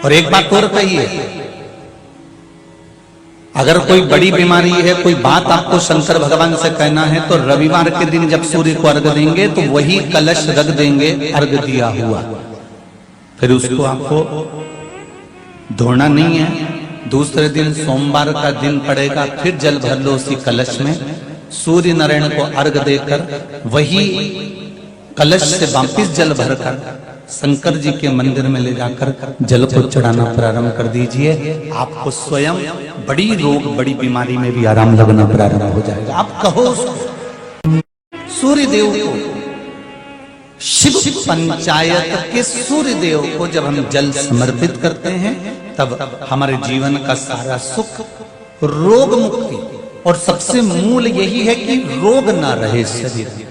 और एक बात और कही है, अगर कोई बड़ी बीमारी है, कोई बात आपको शंकर भगवान से कहना है, तो रविवार के दिन जब सूर्य को अर्घ देंगे तो वही कलश रख देंगे अर्घ दिया हुआ, फिर उसको आपको धोना नहीं है। दूसरे दिन सोमवार का दिन पड़ेगा, फिर जल भर लो उसी कलश में, सूर्य नारायण को अर्घ देकर वही कलश से वापिस जल भरकर शंकर जी के मंदिर में ले जाकर जल को चढ़ाना प्रारंभ कर दीजिए। आपको स्वयं बड़ी रोग, बड़ी बीमारी में भी आराम लगना प्रारंभ हो जाएगा। आप कहो सूर्य देव को, शिव पंचायत के सूर्य देव को जब हम जल समर्पित करते हैं, तब हमारे जीवन का सारा सुख, रोग मुक्ति, और सबसे मूल यही है कि रोग ना रहे शरीर में।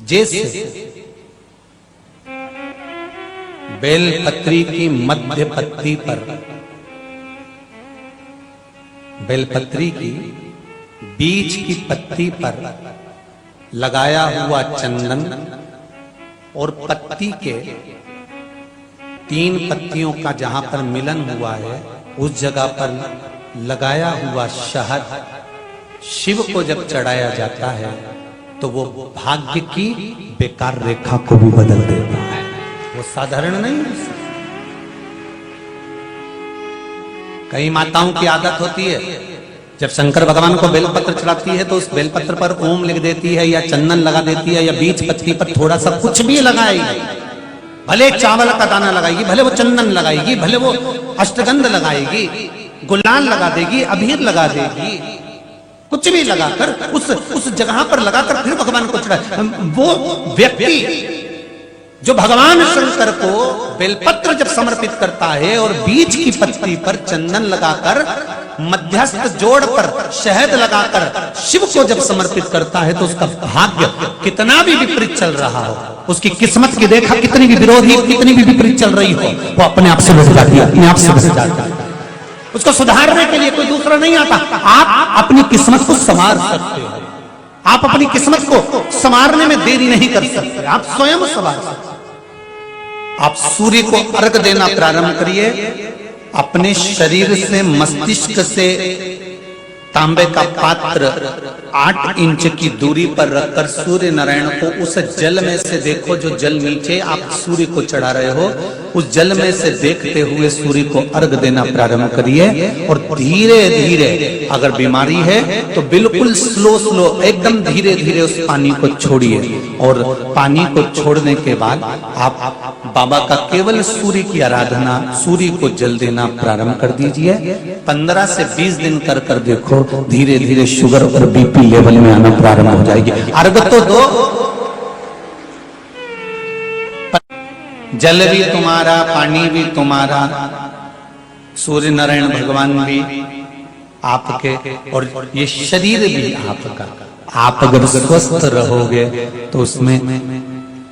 जैसे बेलपत्री की मध्य पत्ती पर, बेलपत्री की बीच की पत्ती पर लगाया हुआ चंदन और पत्ती के 3 पत्तियों का जहां पर मिलन हुआ है, उस जगह पर लगाया हुआ शहद शिव को जब चढ़ाया जाता है, तो वो भाग्य की बेकार रेखा को भी बदल देता है। वो साधारण नहीं है। कई माताओं की आदत होती है, जब शंकर भगवान को बेलपत्र चढ़ाती है तो उस बेलपत्र पर ओम लिख देती है, या चंदन लगा देती है, या बीच पत्ती पर थोड़ा सा कुछ भी लगाएगी, भले चावल का दाना लगाएगी, भले वो चंदन लगाएगी, भले वो अष्टगंध लगाएगी, गुलाल लगा देगी, अबीर लगा देगी, कुछ भी लगाकर उस जगह पर लगाकर फिर भगवान को चढ़ाए। वो व्यक्ति जो भगवान शंकर को बेलपत्र जब समर्पित करता है और बीच की पत्ती पर चंदन लगाकर, मध्यस्थ जोड़ पर शहद लगाकर शिव को जब समर्पित करता है, तो उसका भाग्य कितना भी विपरीत चल रहा हो, उसकी किस्मत की देखा कितनी भी विरोधी, कितनी भी विपरीत चल रही हो, वो अपने आप से बच जाती है, अपने आप से बच जाती है। उसको सुधारने के लिए कोई दूसरा नहीं आता। आप अपनी किस्मत को संवार सकते हो, आप अपनी किस्मत को संवारने में देरी नहीं कर सकते, आप स्वयं संवार सकते। आप सूर्य को अर्घ देना प्रारंभ करिए, अपने शरीर से, मस्तिष्क से तांबे का पात्र 8 इंच की दूरी पर रखकर सूर्य नारायण को उस जल में से देखो, जो जल नीचे आप सूर्य को चढ़ा रहे हो, उस जल में से देखते हुए सूर्य को अर्घ देना प्रारंभ करिए। और धीरे धीरे, अगर बीमारी है तो बिल्कुल स्लो एकदम धीरे धीरे उस पानी को छोड़िए, और पानी को छोड़ने के बाद आप बाबा का केवल सूर्य की आराधना, सूर्य को जल देना प्रारंभ कर दीजिए। 15 से 20 दिन कर कर देखो, धीरे धीरे शुगर और बीपी लेवल में आना प्रारंभ हो जाएगी। अर्घ तो दो, जल भी तुम्हारा, पानी भी तुम्हारा, सूर्य नारायण भगवान भी आपके, और ये शरीर भी आपका। आप अगर स्वस्थ रहोगे तो उसमें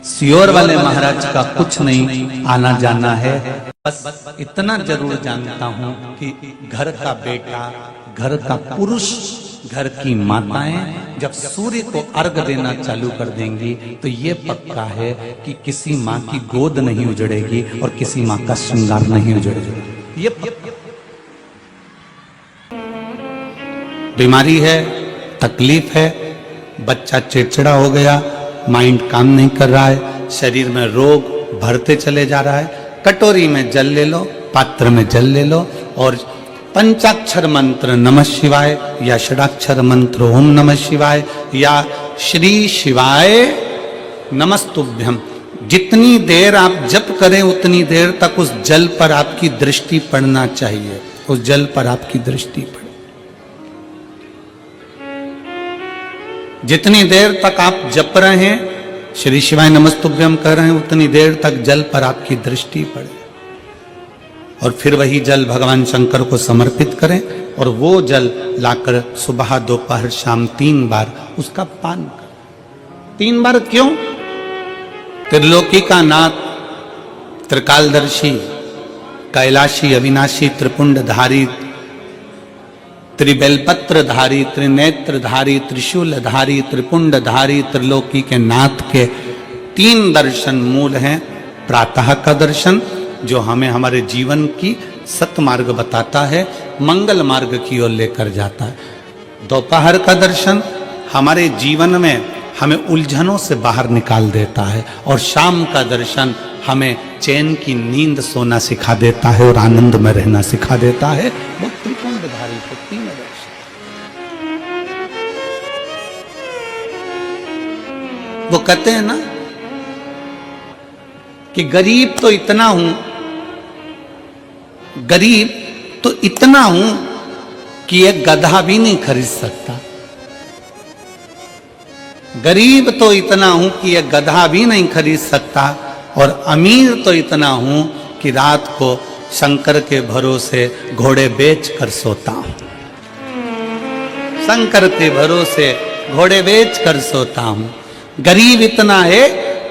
सियोर वाले महाराज का कुछ नहीं आना जाना है। बस इतना जरूर जानता हूं कि घर का बेटा, घर का पुरुष, घर की माताएं जब सूर्य को अर्घ देना चालू कर देंगी, तो ये पक्का है कि किसी माँ की गोद नहीं उजड़ेगी और किसी माँ का श्रृंगार नहीं उजड़ेगा। ये बीमारी है, तकलीफ है, बच्चा चिड़चिड़ा हो गया, माइंड काम नहीं कर रहा है, शरीर में रोग भरते चले जा रहा है, कटोरी में जल ले लो, पात्र में जल ले लो, और पंचाक्षर मंत्र नमः शिवाय, या षडाक्षर मंत्र ओम नमः शिवाय, या श्री शिवाय नमस्तुभ्यम, जितनी देर आप जप करें उतनी देर तक उस जल पर आपकी दृष्टि पड़ना चाहिए, उस जल पर आपकी दृष्टि पड़े। जितनी देर तक आप जप रहे हैं, श्री शिवाय नमस्तुभ्यम कह रहे हैं, उतनी देर तक जल पर आपकी दृष्टि पड़े, और फिर वही जल भगवान शंकर को समर्पित करें, और वो जल लाकर सुबह दोपहर शाम 3 बार उसका पान करें। 3 बार क्यों? त्रिलोकी का नाथ, त्रिकालदर्शी, कैलाशी, अविनाशी, त्रिपुंडधारी, त्रिबेलपत्रधारी, त्रिनेत्रधारी, त्रिशूलधारी, त्रिपुंडधारी, त्रिलोकी के नाथ के 3 दर्शन मूल हैं। प्रातः का दर्शन जो हमें हमारे जीवन की सतमार्ग बताता है, मंगल मार्ग की ओर लेकर जाता है। दोपहर का दर्शन हमारे जीवन में हमें उलझनों से बाहर निकाल देता है, और शाम का दर्शन हमें चैन की नींद सोना सिखा देता है और आनंद में रहना सिखा देता है। वो त्रिपुंडधारी को 3 दर्शन। वो कहते हैं ना कि गरीब तो इतना हूं, गरीब तो इतना हूं कि एक गधा भी नहीं खरीद सकता। गरीब तो इतना हूं कि एक गधा भी नहीं खरीद सकता, और अमीर तो इतना हूं कि रात को शंकर के भरोसे घोड़े बेच कर सोता हूं। शंकर के भरोसे घोड़े बेच कर सोता हूं। गरीब इतना है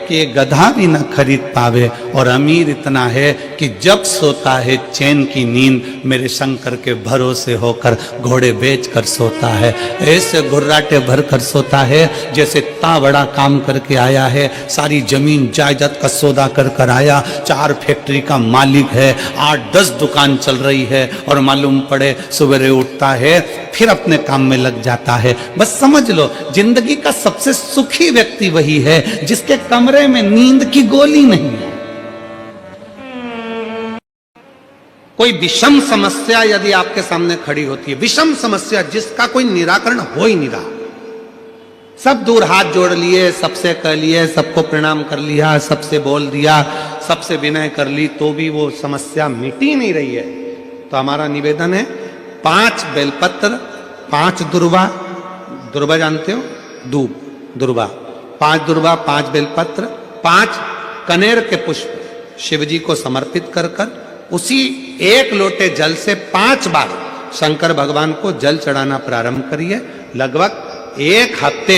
कि ये गधा भी न खरीद पावे, और अमीर इतना है कि जब सोता है चैन की नींद मेरे शंकर के भरोसे होकर घोड़े बेच कर सोता है। ऐसे घुर्राटे भर कर सोता है जैसे इतना बड़ा काम करके आया है, सारी जमीन जायदाद का सौदा कर कर आया, 4 फैक्ट्री का मालिक है, 8-10 दुकान चल रही है, और मालूम पड़े सवेरे उठता है फिर अपने काम में लग जाता है। बस समझ लो जिंदगी का सबसे सुखी व्यक्ति वही है जिसके कमरे में नींद की गोली नहीं है। कोई विषम समस्या यदि आपके सामने खड़ी होती है, विषम समस्या जिसका कोई निराकरण हो ही नहीं रहा, सब दूर हाथ जोड़ लिए, सबसे कह लिए, सबको प्रणाम कर लिया, सबसे बोल दिया, सबसे विनय कर ली, तो भी वो समस्या मिटी नहीं रही है। तो हमारा निवेदन है 5 बेलपत्र, 5 दुर्वा, दुर्वा जानते हो, दूब, दुर्वा, 5 दुर्वा, 5 बेलपत्र, 5 कनेर के पुष्प शिव जी को समर्पित कर कर उसी 1 लोटे जल से 5 बार शंकर भगवान को जल चढ़ाना प्रारंभ करिए। लगभग 1 हफ्ते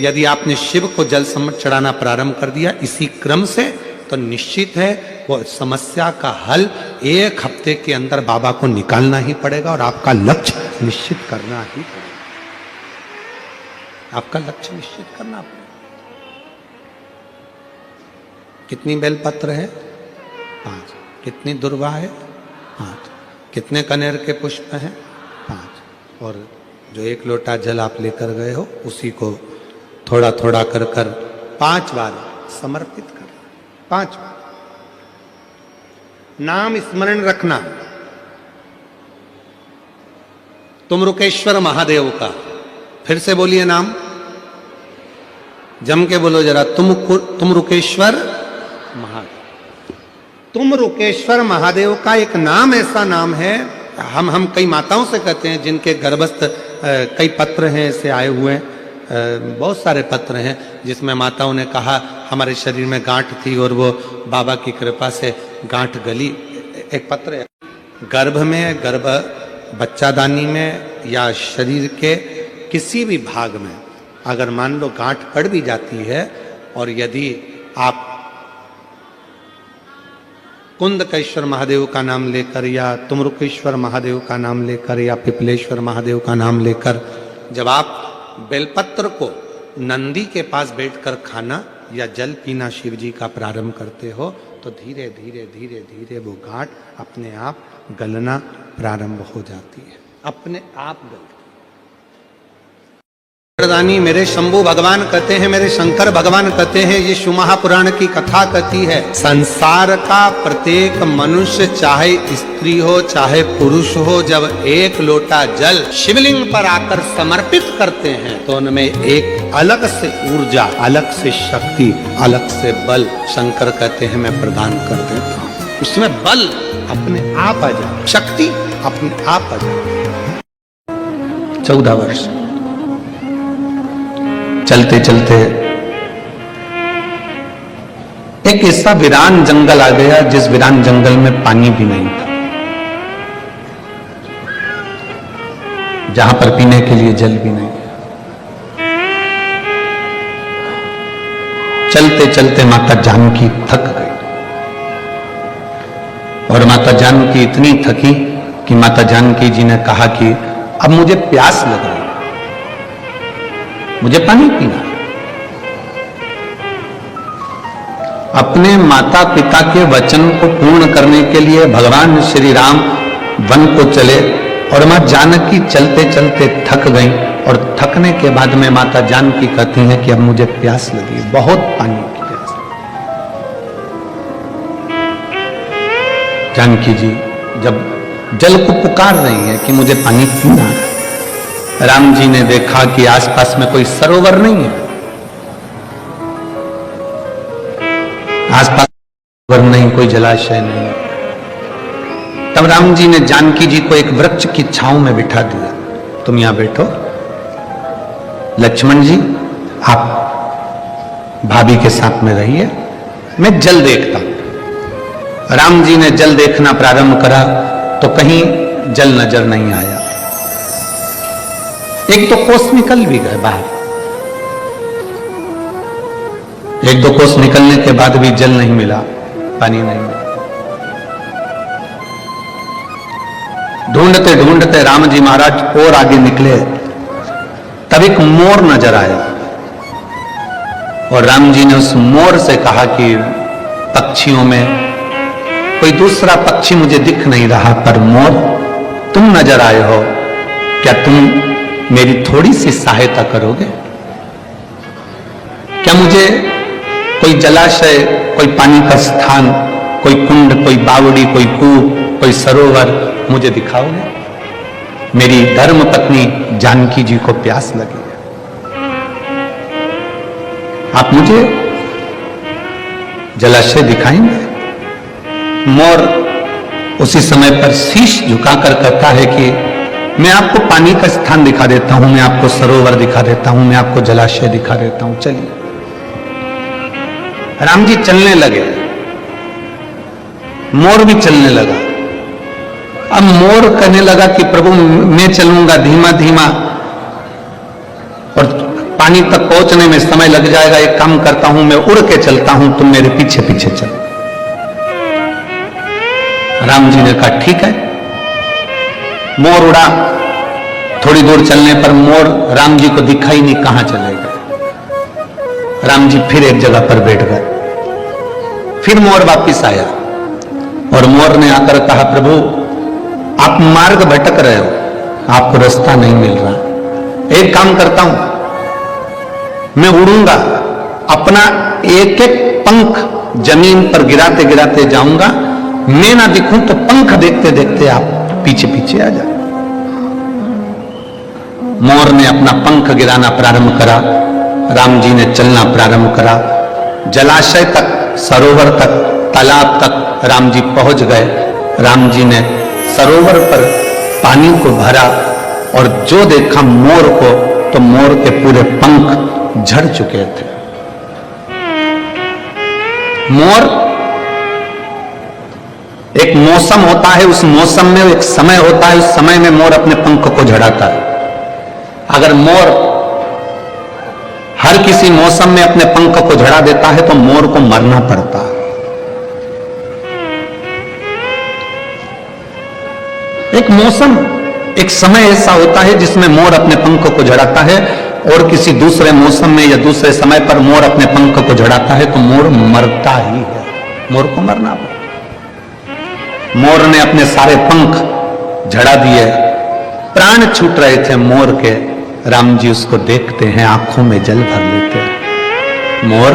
यदि आपने शिव को जल चढ़ाना प्रारंभ कर दिया इसी क्रम से, तो निश्चित है वो समस्या का हल 1 हफ्ते के अंदर बाबा को निकालना ही पड़ेगा, और आपका लक्ष्य निश्चित करना ही पड़ेगा। आपका लक्ष्य निश्चित करना पड़ेगा। कितनी बेलपत्र है? 5। कितनी दुर्वा है? 5। कितने कनेर के पुष्प हैं? 5। और जो 1 लोटा जल आप लेकर गए हो उसी को थोड़ा थोड़ा कर कर 5 बार समर्पित कर। 5 बार नाम स्मरण रखना। तुम रुकेश्वर महादेव का, फिर से बोलिए नाम, जम के बोलो जरा, तुम रुकेश्वर महादेव। तुम रुकेश्वर महादेव का एक नाम ऐसा नाम है, हम कई माताओं से कहते हैं जिनके गर्भस्थ कई पत्र हैं ऐसे आए हुए, बहुत सारे पत्र हैं जिसमें माताओं ने कहा हमारे शरीर में गांठ थी और वो बाबा की कृपा से गांठ गली। एक पत्र है, गर्भ में, गर्भ बच्चादानी में या शरीर के किसी भी भाग में अगर मान लो गांठ पड़ भी जाती है, और यदि आप कुंदकेश्वर महादेव का नाम लेकर या तुमरुकेश्वर महादेव का नाम लेकर या पिपलेश्वर महादेव का नाम लेकर जब आप बेलपत्र को नंदी के पास बैठकर खाना या जल पीना शिव जी का प्रारंभ करते हो, तो धीरे धीरे धीरे धीरे वो गांठ अपने आप गलना प्रारंभ हो जाती है, अपने आप गलती। प्रदानी मेरे शंभु भगवान कहते हैं, मेरे शंकर भगवान कहते हैं, ये शिव महापुराण की कथा कहती है, संसार का प्रत्येक मनुष्य चाहे स्त्री हो चाहे पुरुष हो, जब 1 लोटा जल शिवलिंग पर आकर समर्पित करते हैं तो उनमें एक अलग से ऊर्जा, अलग से शक्ति, अलग से बल शंकर कहते हैं मैं प्रदान कर देता हूं। उसमें बल अपने आप आ जाए, शक्ति अपने आप आ जाए। 14 वर्ष चलते चलते एक ऐसा वीरान जंगल आ गया जिस वीरान जंगल में पानी भी नहीं था, जहां पर पीने के लिए जल भी नहीं था। चलते चलते माता जानकी थक गई, और माता जानकी इतनी थकी कि माता जानकी जी ने कहा कि अब मुझे प्यास लग रही, मुझे पानी पीना। अपने माता पिता के वचन को पूर्ण करने के लिए भगवान श्री राम वन को चले और मां जानकी चलते चलते थक गई और थकने के बाद में माता जानकी कहती हैं कि अब मुझे प्यास लगी, बहुत पानी की प्यास। जानकी जी जब जल को पुकार रही है कि मुझे पानी पीना है, राम जी ने देखा कि आसपास में कोई सरोवर नहीं है, आसपास सरोवर नहीं, कोई जलाशय नहीं। तब राम जी ने जानकी जी को एक वृक्ष की छांव में बिठा दिया, तुम यहां बैठो, लक्ष्मण जी आप भाभी के साथ में रहिए, मैं जल देखता हूं। राम जी ने जल देखना प्रारंभ करा तो कहीं जल नजर नहीं आया। एक दो कोस निकल भी गए बाहर, एक दो कोस निकलने के बाद भी जल नहीं मिला, पानी नहीं मिला। ढूंढते ढूंढते राम जी महाराज और आगे निकले, तब एक मोर नजर आया और राम जी ने उस मोर से कहा कि पक्षियों में कोई दूसरा पक्षी मुझे दिख नहीं रहा, पर मोर तुम नजर आए हो, क्या तुम मेरी थोड़ी सी सहायता करोगे? क्या मुझे कोई जलाशय, कोई पानी का स्थान, कोई कुंड, कोई बावड़ी, कोई कूप, कोई सरोवर मुझे दिखाओगे? मेरी धर्म पत्नी जानकी जी को प्यास लगी है, आप मुझे जलाशय दिखाएंगे? मोर उसी समय पर शीश झुकाकर कहता है कि मैं आपको पानी का स्थान दिखा देता हूं, मैं आपको सरोवर दिखा देता हूं, मैं आपको जलाशय दिखा देता हूं, चलिए। राम जी चलने लगे, मोर भी चलने लगा। अब मोर कहने लगा कि प्रभु मैं चलूंगा धीमा धीमा और पानी तक पहुंचने में समय लग जाएगा, एक काम करता हूं मैं उड़ के चलता हूं, तुम मेरे पीछे पीछे चलो। राम जी ने कहा ठीक है। मोर उड़ा, थोड़ी दूर चलने पर मोर राम जी को दिखाई नहीं, कहां चले गए। राम जी फिर एक जगह पर बैठ गए, फिर मोर वापिस आया और मोर ने आकर कहा प्रभु आप मार्ग भटक रहे हो, आपको रास्ता नहीं मिल रहा, एक काम करता हूं मैं उड़ूंगा, अपना एक एक पंख जमीन पर गिराते गिराते जाऊंगा, मैं ना दिखूं तो पंख देखते देखते आप पीछे पीछे आ जाए। मोर ने अपना पंख गिराना प्रारंभ करा, राम जी ने चलना प्रारंभ करा, जलाशय तक, सरोवर तक, तालाब तक राम जी पहुंच गए। राम जी ने सरोवर पर पानी को भरा और जो देखा मोर को, तो मोर के पूरे पंख झड़ चुके थे। मोर एक मौसम होता है, उस मौसम में एक समय होता है, उस समय में मोर अपने पंख को झड़ाता है। अगर मोर हर किसी मौसम में अपने पंख को झड़ा देता है तो मोर को मरना पड़ता है। एक मौसम, एक समय ऐसा होता है जिसमें मोर अपने पंख को झड़ाता है, और किसी दूसरे मौसम में या दूसरे समय पर मोर अपने पंख को झड़ाता है तो मोर मरता ही है, मोर को मरना पड़ता। मोर ने अपने सारे पंख झड़ा दिए, प्राण छूट रहे थे मोर के। राम जी उसको देखते हैं, आंखों में जल भर लेते हैं। मोर,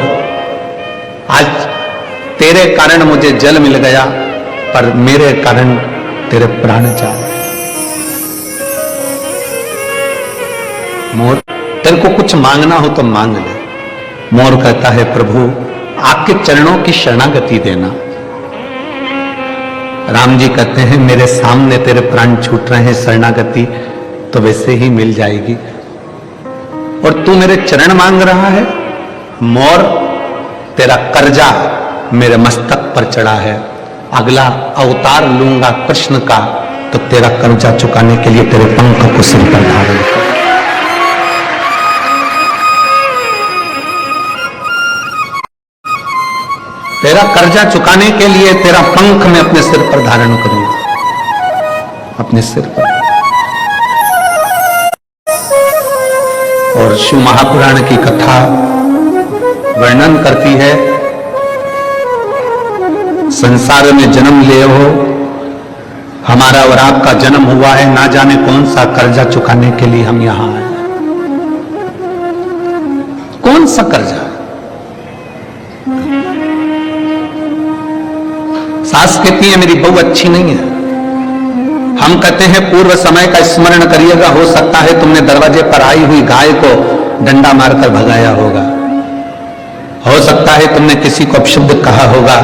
आज तेरे कारण मुझे जल मिल गया, पर मेरे कारण तेरे प्राण जा रहे। मोर, तेरे को कुछ मांगना हो तो मांग ले। मोर कहता है प्रभु आपके चरणों की शरणागति देना। राम जी कहते हैं मेरे सामने तेरे प्राण छूट रहे हैं, शरणागति तो वैसे ही मिल जाएगी, और तू मेरे चरण मांग रहा है। मोर, तेरा कर्जा मेरे मस्तक पर चढ़ा है, अगला अवतार लूंगा कृष्ण का, तो तेरा कर्जा चुकाने के लिए तेरे पंख को सिर पर धारण कर। तेरा कर्जा चुकाने के लिए तेरा पंख मैं अपने सिर पर धारण करूंगा, अपने सिर पर। और शिव महापुराण की कथा वर्णन करती है, संसार में जन्म लिए हो, हमारा और आपका जन्म हुआ है, ना जाने कौन सा कर्जा चुकाने के लिए हम यहां आए। कौन सा कर्जा? सास कहती है मेरी बहू अच्छी नहीं है, हम कहते हैं पूर्व समय का स्मरण करिएगा, हो सकता है तुमने दरवाजे पर आई हुई गाय को डंडा मारकर भगाया होगा, हो सकता है तुमने किसी को अपशब्द कहा होगा।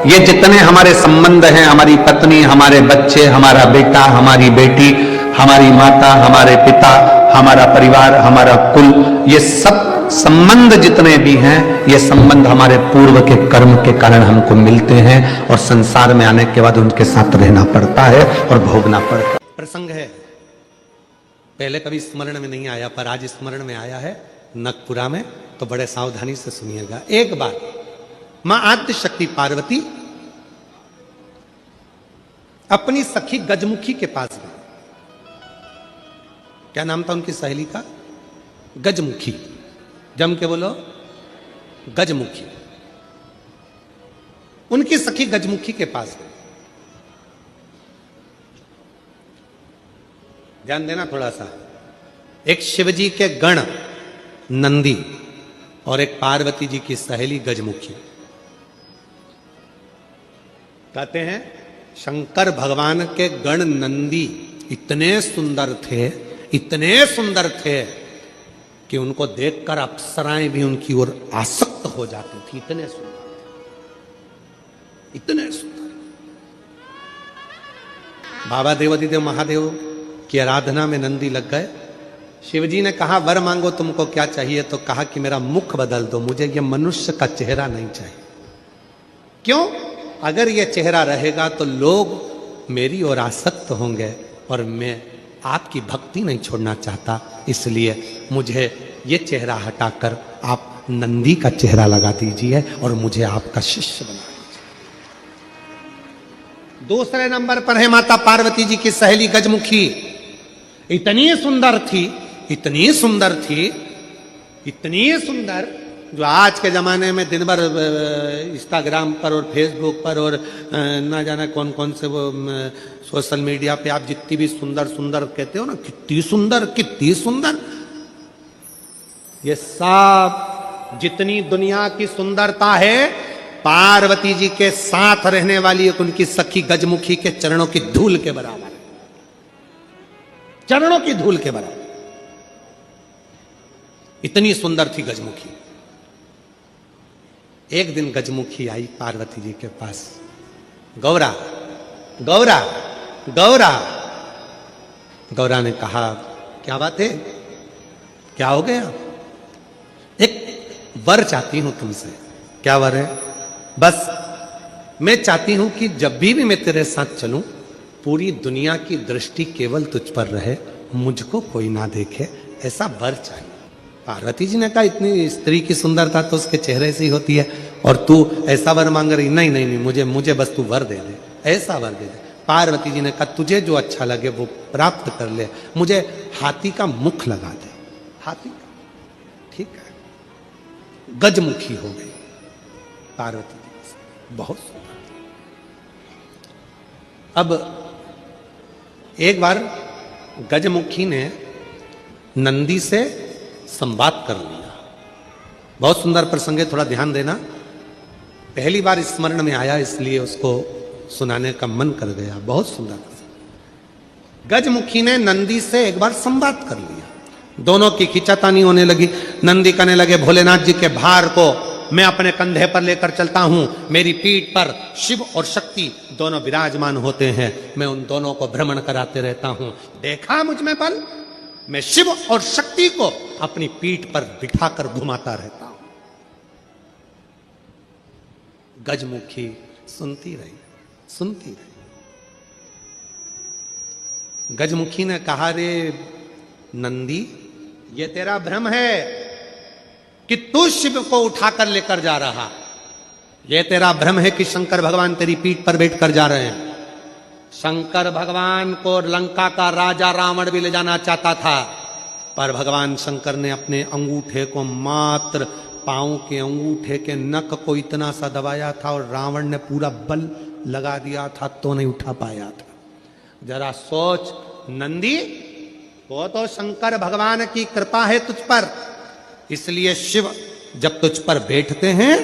ये जितने हमारे संबंध हैं, हमारी पत्नी, हमारे बच्चे, हमारा बेटा, हमारी बेटी, हमारी माता, हमारे पिता, हमारा परिवार, हमारा कुल, ये सब संबंध जितने भी हैं, ये संबंध हमारे पूर्व के कर्म के कारण हमको मिलते हैं और संसार में आने के बाद उनके साथ रहना पड़ता है और भोगना पड़ता है। प्रसंग है, पहले कभी स्मरण में नहीं आया पर आज स्मरण में आया है नगपुरा में, तो बड़े सावधानी से सुनिएगा। एक बार मां आद्य शक्ति पार्वती अपनी सखी गजमुखी के पास गई। क्या नाम था उनकी सहेली का? गजमुखी। जम के बोलो, गजमुखी। उनकी सखी गजमुखी के पास गई। ध्यान देना थोड़ा सा। एक शिवजी के गण नंदी और एक पार्वती जी की सहेली गजमुखी। कहते हैं शंकर भगवान के गण नंदी इतने सुंदर थे, इतने सुंदर थे कि उनको देखकर अप्सराएं भी उनकी ओर आसक्त हो जाती थी। इतने सुंदर थे, इतने सुंदर। बाबा देवादिदेव महादेव की आराधना में नंदी लग गए। शिवजी ने कहा वर मांगो, तुमको क्या चाहिए? तो कहा कि मेरा मुख बदल दो, मुझे ये मनुष्य का चेहरा नहीं चाहिए। क्यों? अगर ये चेहरा रहेगा तो लोग मेरी ओर आसक्त होंगे और मैं आपकी भक्ति नहीं छोड़ना चाहता, इसलिए मुझे ये चेहरा हटाकर आप नंदी का चेहरा लगा दीजिए और मुझे आपका शिष्य बना दीजिए। दूसरे नंबर पर है माता पार्वती जी की सहेली गजमुखी। इतनी सुंदर थी, इतनी सुंदर थी, इतनी सुंदर, जो आज के ज़माने में दिन भर इंस्टाग्राम पर और फेसबुक पर और ना जाना कौन कौन से वो सोशल मीडिया पे आप जितनी भी सुंदर सुंदर कहते हो ना, कितनी सुंदर, कितनी सुंदर, ये सब जितनी दुनिया की सुंदरता है पार्वती जी के साथ रहने वाली एक उनकी सखी गजमुखी के चरणों की धूल के बराबर है, चरणों की धूल के बराबर। इतनी सुंदर थी गजमुखी। एक दिन गजमुखी आई पार्वती जी के पास। गौरा, गौरा, गौरा। गौरा ने कहा क्या बात है, क्या हो गया? एक वर चाहती हूं तुमसे। क्या वर है? बस मैं चाहती हूं कि जब भी मैं तेरे साथ चलूं, पूरी दुनिया की दृष्टि केवल तुझ पर रहे, मुझको कोई ना देखे, ऐसा वर चाहिए। पार्वती जी ने कहा इतनी स्त्री की सुंदरता तो उसके चेहरे से ही होती है और तू ऐसा वर मांग रही? नहीं नहीं नहीं, मुझे बस तू वर दे दे, ऐसा वर दे दे। पार्वती जी ने कहा तुझे जो अच्छा लगे वो प्राप्त कर ले, मुझे हाथी का मुख लगा दे। हाथी का, ठीक है। गजमुखी हो गई पार्वती जी, बहुत सुंदर। अब एक बार गजमुखी ने नंदी से संवाद कर लिया। बहुत सुंदर प्रसंग है, थोड़ा ध्यान देना। पहली बार स्मरण में आया इसलिए उसको सुनाने का मन कर गया। बहुत सुंदर प्रसंग। गजमुखी ने नंदी से एक बार संवाद कर लिया। दोनों की खींचातानी होने लगी। नंदी कहने लगे भोलेनाथ जी के भार को मैं अपने कंधे पर लेकर चलता हूं, मेरी पीठ पर शिव और शक्ति दोनों विराजमान होते हैं, मैं उन दोनों को भ्रमण कराते रहता हूं। देखा मुझ में बल, मैं शिव और शक्ति को अपनी पीठ पर बिठाकर घुमाता रहता हूं। गजमुखी सुनती रही, सुनती रही। गजमुखी ने कहा रे नंदी, ये तेरा भ्रम है कि तू शिव को उठाकर लेकर जा रहा। यह तेरा भ्रम है कि शंकर भगवान तेरी पीठ पर बैठकर जा रहे हैं। शंकर भगवान को लंका का राजा रावण भी ले जाना चाहता था, पर भगवान शंकर ने अपने अंगूठे को मात्र पांव के अंगूठे के नख को इतना सा दबाया था और रावण ने पूरा बल लगा दिया था तो नहीं उठा पाया था। जरा सोच नंदी, वो तो शंकर भगवान की कृपा है तुझ पर, इसलिए शिव जब तुझ पर बैठते हैं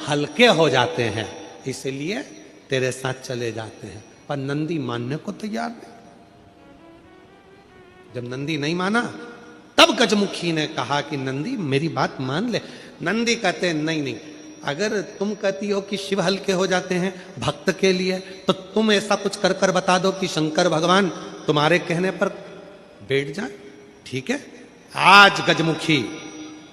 हल्के हो जाते हैं, इसलिए तेरे साथ चले जाते हैं। पर नंदी मानने को तैयार नहीं। जब नंदी नहीं माना तब गजमुखी ने कहा कि नंदी मेरी बात मान ले। नंदी कहते नहीं नहीं, अगर तुम कहती हो कि शिव हल्के हो जाते हैं भक्त के लिए, तो तुम ऐसा कुछ कर कर बता दो कि शंकर भगवान तुम्हारे कहने पर बैठ जाए। ठीक है, आज गजमुखी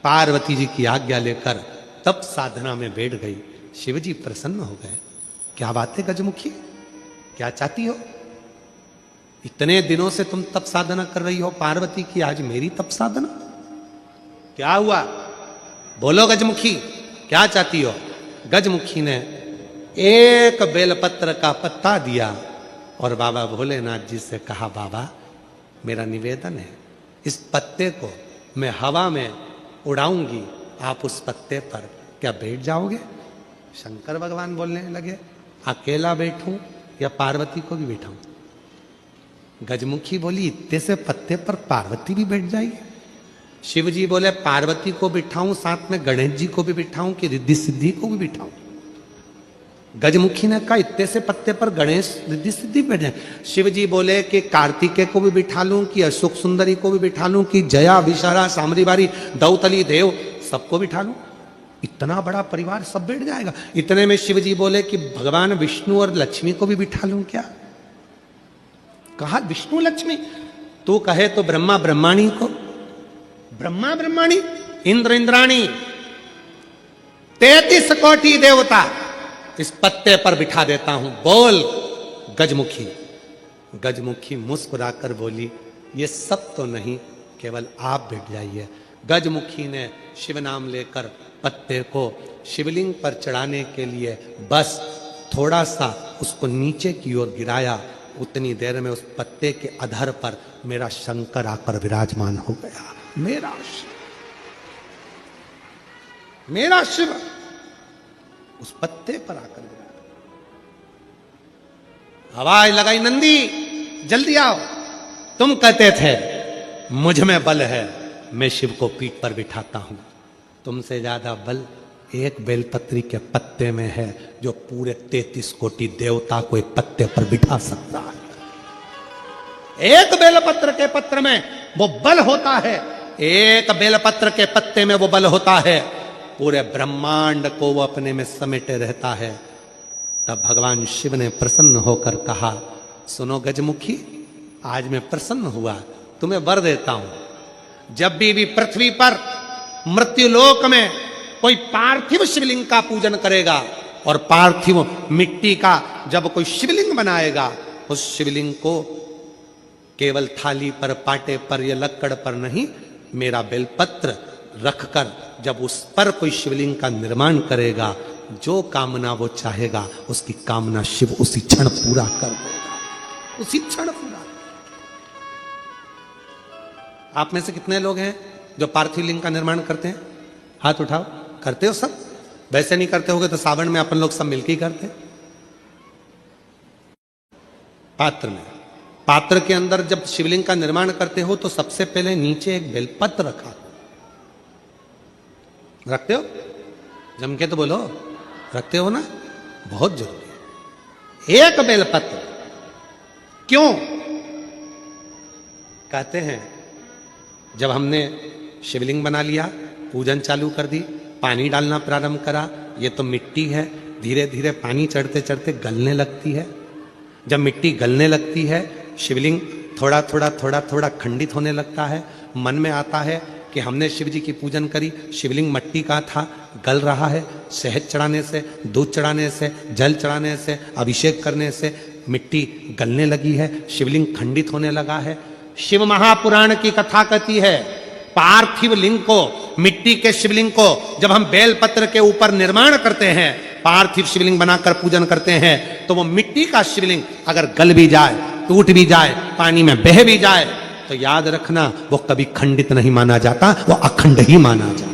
पार्वती जी की आज्ञा लेकर तब साधना में बैठ गई। शिव जी प्रसन्न हो गए। क्या बात है गजमुखी, क्या चाहती हो? इतने दिनों से तुम तप साधना कर रही हो पार्वती की, आज मेरी तप साधना? क्या हुआ, बोलो गजमुखी, क्या चाहती हो? गजमुखी ने एक बेलपत्र का पत्ता दिया और बाबा भोलेनाथ जी से कहा, बाबा मेरा निवेदन है, इस पत्ते को मैं हवा में उड़ाऊंगी, आप उस पत्ते पर क्या बैठ जाओगे? शंकर भगवान बोलने लगे, अकेला बैठूं या पार्वती को भी बैठाऊं? गजमुखी बोली, इतने से पत्ते पर पार्वती भी बैठ जाएगी? शिव जी बोले, पार्वती को बिठाऊं, साथ में गणेश जी को भी बिठाऊं कि रिद्धि सिद्धि को भी बिठाऊं? गजमुखी ने कहा, इतने से पत्ते पर गणेश रिद्धि सिद्धि बैठ जाए। शिव जी बोले कि कार्तिकेय को भी बिठा लूं, कि अशोक सुंदरी को भी बिठा लूं, कि जया विशाला सामरीबारी दौतली देव सबको बिठा लूं? इतना बड़ा परिवार सब बैठ जाएगा? इतने में शिव जी बोले कि भगवान विष्णु और लक्ष्मी को भी बिठा लूं क्या? कहा विष्णु लक्ष्मी, तू कहे तो ब्रह्मा ब्रह्माणी को, ब्रह्मा ब्रह्माणी, इंद्र इंद्राणी, 33 कोटि देवता इस पत्ते पर बिठा देता हूं, बोल गजमुखी। गजमुखी मुस्कुराकर बोली, ये सब तो नहीं, केवल आप बैठ जाइए। गजमुखी ने शिव नाम लेकर पत्ते को शिवलिंग पर चढ़ाने के लिए बस थोड़ा सा उसको नीचे की ओर गिराया। उतनी देर में उस पत्ते के अधर पर मेरा शंकर आकर विराजमान हो गया। मेरा शिव, मेरा शिव उस पत्ते पर आकर विराजमान। आवाज लगाई, नंदी जल्दी आओ, तुम कहते थे मुझ में बल है, मैं शिव को पीठ पर बिठाता हूं। तुमसे ज्यादा बल एक बेलपत्री के पत्ते में है, जो पूरे 33 कोटि देवता को एक पत्ते पर बिठा सकता है। एक बेलपत्र के पत्र में वो बल होता है, एक बेलपत्र के पत्ते में वो बल होता है, पूरे ब्रह्मांड को वो अपने में समेटे रहता है। तब भगवान शिव ने प्रसन्न होकर कहा, सुनो गजमुखी, आज मैं प्रसन्न हुआ, तुम्हें वर देता हूं, जब भी पृथ्वी पर मृत्युलोक में कोई पार्थिव शिवलिंग का पूजन करेगा और पार्थिव मिट्टी का जब कोई शिवलिंग बनाएगा, उस शिवलिंग को केवल थाली पर, पाटे पर या लक्कड़ पर नहीं, मेरा बेलपत्र रखकर जब उस पर कोई शिवलिंग का निर्माण करेगा, जो कामना वो चाहेगा उसकी कामना शिव उसी क्षण पूरा कर देगा, उसी क्षण पूरा। आप में से कितने लोग हैं जो पार्थिव लिंग का निर्माण करते हैं? हाथ उठाओ। करते हो सब? वैसे नहीं करते होगे तो सावन में अपन लोग सब मिलकर ही करते। पात्र में, पात्र के अंदर जब शिवलिंग का निर्माण करते हो तो सबसे पहले नीचे एक बेलपत्र रखा, रखते हो? जम के तो बोलो, रखते हो ना? बहुत जरूरी है एक बेलपत्र। क्यों? कहते हैं जब हमने शिवलिंग बना लिया, पूजन चालू कर दी, पानी डालना प्रारंभ करा, ये तो मिट्टी है, धीरे धीरे पानी चढ़ते चढ़ते गलने लगती है। जब मिट्टी गलने लगती है, शिवलिंग थोड़ा थोड़ा थोड़ा थोड़ा खंडित होने लगता है। मन में आता है कि हमने शिव जी की पूजन करी, शिवलिंग मिट्टी का था, गल रहा है, शहद चढ़ाने से, दूध चढ़ाने से, जल चढ़ाने से, अभिषेक करने से मिट्टी गलने लगी है, शिवलिंग खंडित होने लगा है। शिव महापुराण की कथा कहती है, पार्थिव लिंग को, मिट्टी के शिवलिंग को जब हम बेलपत्र के ऊपर निर्माण करते हैं, पार्थिव शिवलिंग बनाकर पूजन करते हैं, तो वो मिट्टी का शिवलिंग अगर गल भी जाए, टूट भी जाए, पानी में बह भी जाए, तो याद रखना वो कभी खंडित नहीं माना जाता, वो अखंड ही माना जाता।